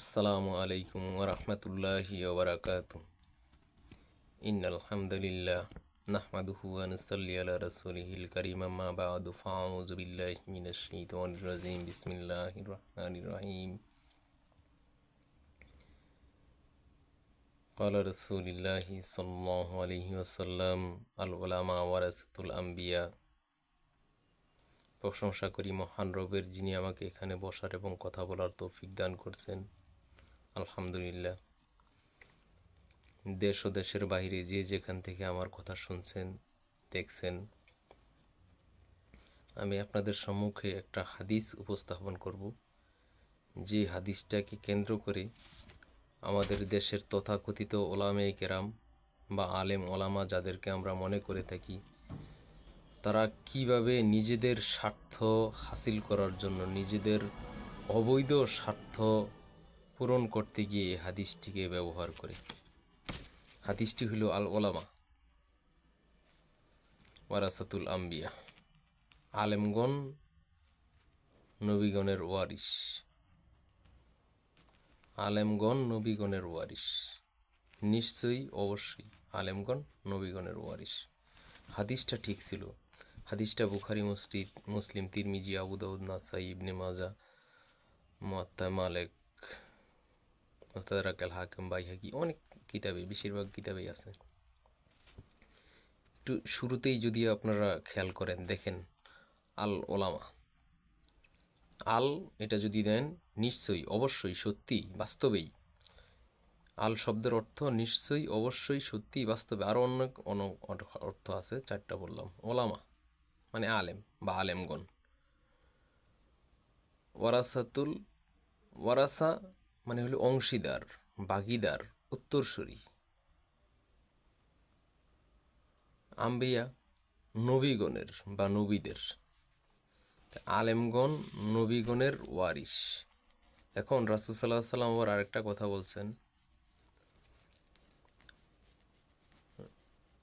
আসসালামু আলাইকুম ওয়া রাহমাতুল্লাহি ওয়া বারাকাতুহু। ইন্নাল হামদুলিল্লাহ নাহমাদুহু ওয়া নুসাল্লি আলা রাসূলিহিল কারীম, আম্মা বা'দু, ফাআউযু বিল্লাহি মিনাশ শাইতানির রাজীম। বিসমিল্লাহির রাহমানির রাহিম। ক্বালা রাসূলুল্লাহি সাল্লাল্লাহু আলাইহি ওয়াসাল্লাম, আল উলামা ওয়ারাসাতুল আম্বিয়া। প্রশংসা করি মহান রবের, যিনি আমাকে এখানে বসার এবং কথা বলার তৌফিক দান করছেন। আলহামদুলিল্লাহ। দেশ ও দেশের বাইরে যে যেখান থেকে আমার কথা শুনছেন, দেখছেন, আমি আপনাদের সম্মুখে একটা হাদিস উপস্থাপন করব, যে হাদিসটাকে কেন্দ্র করে আমাদের দেশের তথাকথিত ওলামায়ে কেরাম বা আলেম ওলামা যাদেরকে আমরা মনে করে থাকি, তারা কিভাবে নিজেদের স্বার্থ হাসিল করার জন্য, নিজেদের অবৈধ স্বার্থ পূরণ করতে গিয়ে এই হাদিসটিকে ব্যবহার করে। হাদিসটি হলো আল ওলামা ওয়ারাসাতুল আম্বিয়া। আলেমগণ নবীগণের ওয়ারিস। আলেমগণ নবীগণের ওয়ারিস। নিশ্চয়ই, অবশ্যই আলেমগণ নবীগণের ওয়ারিস। হাদিসটা ঠিক ছিল। হাদিসটা বুখারী, মুসলিম, তিরমিজি, আবু দাউদ, নাসাই, ইবনে মাজা, মুওয়াত্তা মালিক, মুস্তাদরাক আল হাকিম, বাইহাকি, অনেক কিতাবে, বেশিরভাগ কিতাবেই আছে। একটু শুরুতেই যদি আপনারা খেয়াল করেন, দেখেন আল ওলামা, আল এটা যদি দেন নিশ্চয়ই, অবশ্যই, সত্যি, বাস্তবেই। আল শব্দের অর্থ নিশ্চয়ই, অবশ্যই, সত্যি, বাস্তবে। আরও অনেক অর্থ আছে, চারটা বললাম। ওলামা মানে আলেম বা আলেমগণ। ওয়ারাসাতুল, ওয়ারাসা মানে হলো অংশীদার, ভাগীদার, উত্তরসূরি। আম্বিয়া নবীগণের বা নবীদের। আলেমগণ নবীগণের ওয়ারিস। এখন রাসূল সাল্লাল্লাহু আলাইহি ওয়াসাল্লাম আবার আরেকটা কথা বলছেন,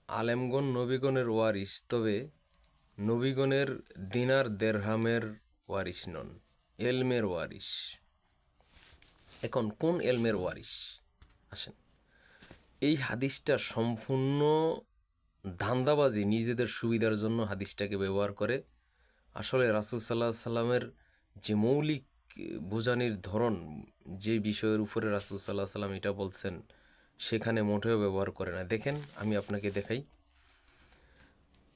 আলেমগণ নবীগণের ওয়ারিস, তবে নবীগণের দিনার দেরহামের ওয়ারিস নন, এলমের ওয়ারিস। এখন কোন এলমের ওয়ারিস? আসেন, এই হাদিসটা সম্পূর্ণ ধান্দাবাজি, নিজেদের সুবিধার জন্য হাদিসটাকে ব্যবহার করে। আসলে রাসূল সাল্লাল্লাহু আলাইহি সাল্লামের যে মৌলিক বোঝানির ধরন, যে বিষয়ের উপরে রাসূল সাল্লাল্লাহু আলাইহি সাল্লাম এটা বলছেন, সেখানে মোটেও ব্যবহার করে না। দেখেন, আমি আপনাকে দেখাই।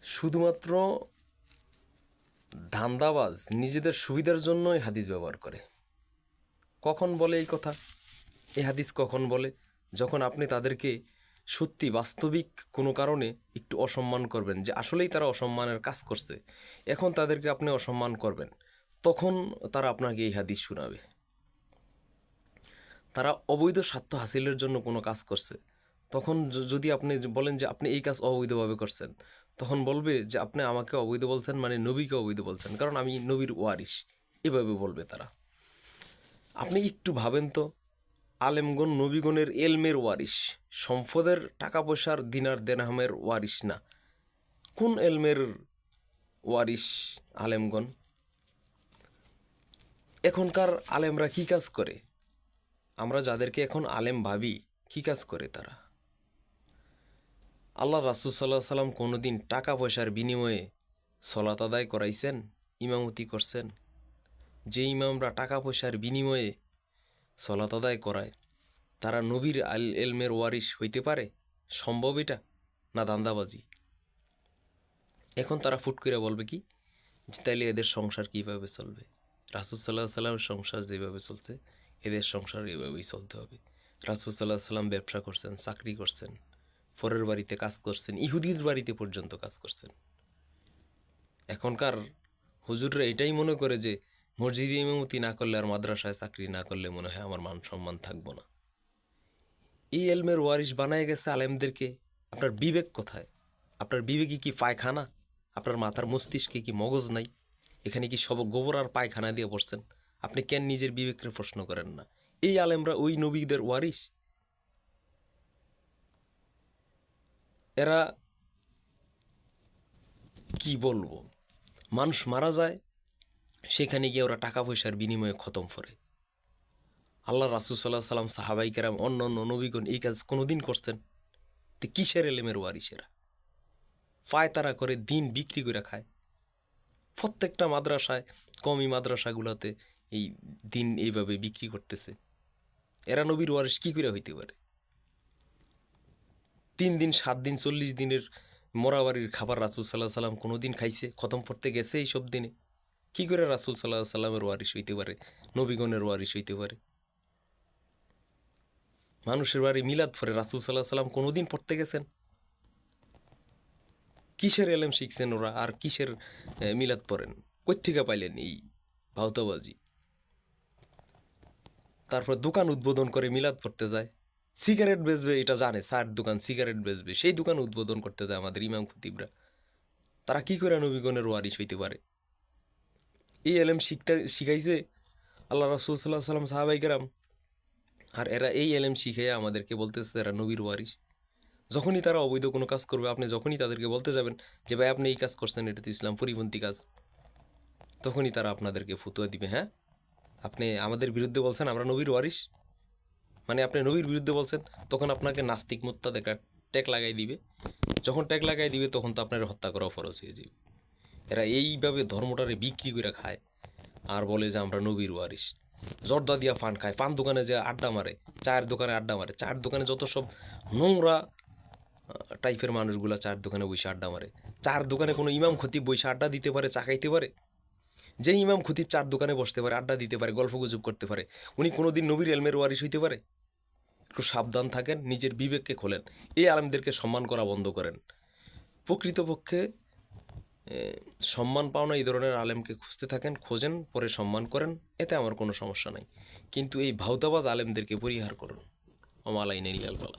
শুধুমাত্র ধান্দাবাজ নিজেদের সুবিধার জন্যই হাদিস ব্যবহার করে। কখন বলে এই কথা? এই হাদিস কখন বলে? যখন আপনি তাদেরকে সত্যি বাস্তবিক কোনো কারণে একটু অসম্মান করবেন, যে আসলেই তারা অসম্মানের কাজ করছে, এখন তাদেরকে আপনি অসম্মান করবেন, তখন তারা আপনাকে এই হাদিস শোনাবে। তারা অবৈধ স্বার্থ হাসিলের জন্য কোনো কাজ করছে, তখন যদি আপনি বলেন যে আপনি এই কাজ অবৈধভাবে করছেন, তখন বলবে যে আপনি আমাকে অবৈধ বলছেন, মানে নবীকে অবৈধ বলছেন, কারণ আমি নবীর ওয়ারিস, এভাবে বলবে তারা। আপনি একটু ভাবেন তো, আলেমগণ নবীগণের এলমের ওয়ারিস, সম্পদের, টাকা পয়সার, দিনার দেরহামের ওয়ারিস না। কোন এলমের ওয়ারিস আলেমগণ? এখনকার আলেমরা কি কাজ করে? আমরা যাদেরকে এখন আলেম ভাবি, কি কাজ করে তারা? আল্লাহ রাসূল সাল্লাল্লাহু আলাইহি সাল্লাম কোনোদিন টাকা পয়সার বিনিময়ে সলাত আদায় করাইছেন, ইমামতি করছেন? যে ইমামরা টাকা পয়সার বিনিময়ে সলাত আদায় করায়, তারা নবীর এলমের ওয়ারিস হইতে পারে? সম্ভব এটা? না ধান্দাবাজি? এখন তারা ফুট করে বলবে কি, যে তাইলে এদের সংসার কীভাবে চলবে? রাসূল সাল্লাল্লাহু আলাইহি সাল্লামের সংসার যেভাবে চলছে, এদের সংসার এভাবেই চলতে হবে। রাসূল সাল্লাল্লাহু আলাইহি সাল্লাম ব্যবসা করছেন, চাকরি করছেন, পরের বাড়িতে কাজ করছেন, ইহুদির বাড়িতে পর্যন্ত কাজ করছেন। এখনকার হুজুররা এটাই মনে করে যে মসজিদে ইমামতি না করলে আর মাদ্রাসায় চাকরি না করলে মনে হয় আমার মান সম্মান থাকবো না। এই এলমের ওয়ারিস বানায় গেছে আলেমদেরকে। আপনার বিবেক কোথায়? আপনার বিবেকে কি পায়খানা? আপনার মাথার মস্তিষ্কে কি মগজ নাই? এখানে কি সব গোবর আর পায়খানা দিয়ে পড়ছেন? আপনি কেন নিজের বিবেকের প্রশ্ন করেন না? এই আলেমরা ওই নবীদের ওয়ারিস? এরা কি বলবো, মানুষ মারা যায়, সেখানে গিয়ে ওরা টাকা পয়সার বিনিময়ে খতম করে। আল্লাহ রাসূল সাল্লাল্লাহু আলাইহি সাল্লাম, সাহাবাই কেরাম, অন্য অন্য নবীগণ এই কাজ কোনোদিন করছেন? তো কিসের এলেমের ওয়ারিসেরা? পায়তারা করে দিন বিক্রি করে খায়। প্রত্যেকটা মাদ্রাসায়, কমি মাদ্রাসাগুলোতে এই দিন এইভাবে বিক্রি করতেছে। এরা নবীর ওয়ারিস কি করে হইতে পারে? 3 দিন, 7 দিন, 40 দিনের মরাবাড়ির খাবার রাসূল সাল্লাল্লাহু আলাইহি সাল্লাম কোনোদিন খাইছে? খতম পড়তে গেছে এইসব দিনে? কি করে রাসূল সাল্লাল্লাহু আলাইহি সাল্লামের ওয়ারিস হইতে পারে, নবীগণের ওয়ারিস হইতে পারে? মানুষের বাড়ি মিলাদ পড়ে, রাসূল সাল্লাল্লাহু আলাইহি সাল্লাম কোনোদিন পড়তে গেছেন? কিসের এলেম শিখছেন ওরা, আর কিসের মিলাদ পড়েন? কোত্থেকে পাইলেন এই ভাওতাবাজি? তারপর দোকান উদ্বোধন করে মিলাদ পড়তে যায়। সিগারেট বেচবে এটা জানে, চার দোকান সিগারেট বেচবে, সেই দোকান উদ্বোধন করতে যায় আমাদের ইমাম খতিবরা। তারা কি করে নবীগণের ওয়ারিস হইতে পারে? এই এলেম শিখাইছে আল্লাহ রাসূল সাল্লাল্লাহু আলাইহি সাল্লাম, সাহাবায়ে কেরাম। আর এরা এই এলেম শিখে আমাদেরকে বলতেছে এরা নবীর ওয়ারিস। যখনই তারা অবৈধ কোনো কাজ করবে, আপনি যখনই তাদেরকে বলতে যাবেন যে ভাই আপনি এই কাজ করছেন, এটা তো ইসলাম পরিপন্থী কাজ, তখনই তারা আপনাদেরকে ফতুয়া দিবে। হ্যাঁ, আপনি আমাদের বিরুদ্ধে বলছেন আমরা নবীর ওয়ারিস, মানে আপনি নবীর বিরুদ্ধে বলছেন, তখন আপনাকে নাস্তিক মোত্তাদ একটা ট্যাগ লাগাই দিবে। যখন ট্যাগ লাগাই দিবে তখন তো আপনার হত্যা করা ফরজ হয়ে যাবে। এরা এইভাবে ধর্মটারে বিক্রি করে খায় আর বলে যে আমরা নবীর ওয়ারিস। জর্দা দিয়া পান খায়, পান দোকানে যে আড্ডা মারে, চায়ের দোকানে আড্ডা মারে, চায়ের দোকানে যত সব নোংরা টাইপের মানুষগুলা চায়ের দোকানে বসে আড্ডা মারে। চায়ের দোকানে কোনো ইমাম খতিব বসে আড্ডা দিতে পারে, চা খাইতে পারে? যে ইমাম খতিব চার দোকানে বসতে পারে, আড্ডা দিতে পারে, গল্প গুজব করতে পারে, উনি কোনোদিন নবীর এলমের ওয়ারিস হইতে পারে? একটু সাবধান থাকেন, নিজের বিবেককে খোলেন, এই আলেমদেরকে সম্মান করা বন্ধ করেন। প্রকৃতপক্ষে সম্মান পাওনা এই ধরনের আলেমকে খুঁজতে থাকেন, খোঁজেন, পরে সম্মান করেন, এতে আমার কোনো সমস্যা নাই। কিন্তু এই ভাওতাবাজ আলেমদেরকে পরিহার করুন। ওমা আলাইনা ইল্লাল বালাগ।